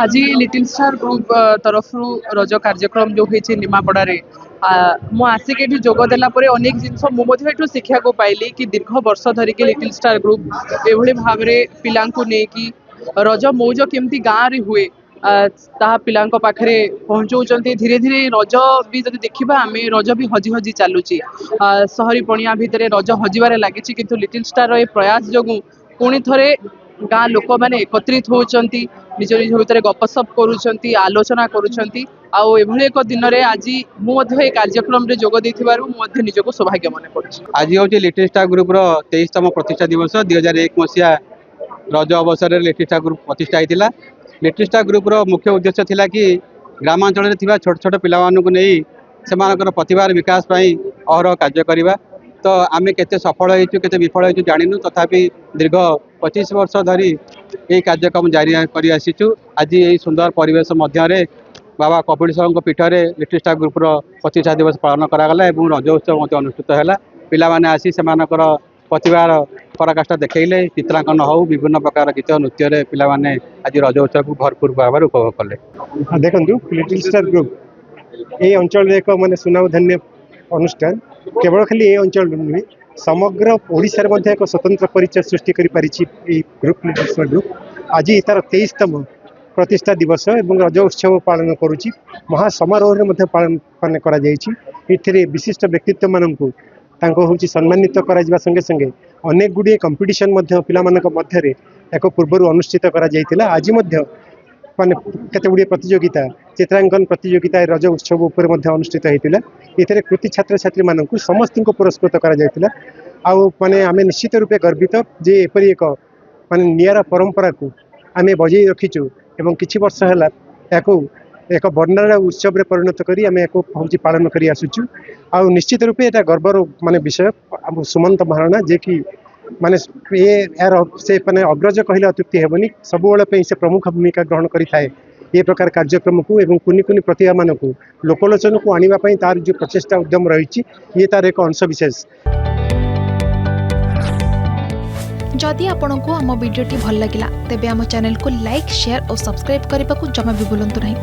आज little star group तरफ रज कार्यक्रम जो होती निमापड़े मु आसिक ये जोगदेला अनेक जिन शिक्षा को पाइली कि दीर्घ वर्ष धरिकी लिटिल स्टार ग्रुप एभली भाव में पिला नहीं रज मौज केमती गाँव में हुए ताहा पिला पाखे पहुँचाऊँ धीरे धीरे रज भी जब देखा आम रज भी हजि हजि चलुची सहरी पणिया भितर रज हजबार लगी किंतु लिटिल स्टार ये प्रयास जो पुणी थे गाँ लोक मैंने एकत्रित होती निज निज भितर गपसप करुँच आलोचना करुँच एक दिन में आज मुझे कार्यक्रम में जोग देथिबारु निजको सौभाग्य मन कर आज हूँ लिटिल स्टार ग्रुप 23तम प्रतिष्ठा दिवस 2001 मसीहा रज अवसर में लिटिल स्टार ग्रुप प्रतिष्ठा होता। लिटिल स्टार ग्रुप मुख्य उद्देश्य थिला कि ग्रामांचल में छोट छोट पिला नहीं से प्रतिभार विकास अहरह कार्य करवा तो आम के सफल होते विफल हो जानू तथापि दीर्घ 25 वर्ष धरी ये कार्यक्रम जारी कर आसीचु। आज ये सुंदर परिवेश मध्य बाबा कपिलेश्वर पीठर लिटिल स्टार ग्रुप प्रतिष्ठा दिवस पालन करागला और रज उत्सव अनुष्ठित है। पिलाने आसी से प्रतिभार पराकाष्ठा देखले चित्रांकन हो विभिन्न प्रकार गीत नृत्य पिलाने आज रज उत्सव को भरपूर भाव उपभोग कले। देखु लिटिल स्टार ग्रुप ये अंचल एक माने सुनामधन्य अनुष्ठान केवल खाली ये अंचल नुहे समग्र ओडिशा रे एक स्वतंत्र परिचय सृष्टि करि पारिछि ग्रुप लिटिल स्टार ग्रुप आज तार 23तम प्रतिष्ठा दिवस एवं रज उत्सव पालन करुछि महासमारोह रे पालन करा जायछि। एथिरे विशिष्ट व्यक्तित्व माननकु तांको होछि सम्मानित करा जिबा संगे संगे अनेक गुडी कंपटीशन मध्य पिला मानक मध्य रे एक पूर्व अनुष्ठित करा जायतिला। आज मध्य माने केते गुडी प्रतियोगिता चित्रांकन प्रतियोगिता रज उत्सव उपर मध्य अनुष्ठित होता। ये कृति छात्र छात्री मानक समस्त को पुरस्कृत करा जायतिला। आउ माने आमे निश्चित रूपे गर्वित जे एपरी एक माने नियारा परंपरा को आमे बजाई रखीचु एवं किछि वर्ष है याकू एक वर्णना उत्सव रे परिणत करी आमे एको हौजी पालन करी आसुचु। आउ निश्चित रूपे एटा गर्वर माने विषय सुमंत महाराणा जे कि माने ये यार से माने अग्रज कहले अत्युक्ति हेबनी सबुबेले पे से प्रमुख भूमिका ग्रहण करि थाए ये प्रकार कार्यक्रम को एवं कुनि कुनि प्रतिभा मान को लोकलोचन को आनिबा पई तार जो प्रचेष्टा उद्यम रही ये तार एक अंश विशेष। जदि आपंक आम भिडी भल लगा तेब आम चैनल को लाइक शेयर और सब्सक्राइब करने को जमा भी भूलु नहीं।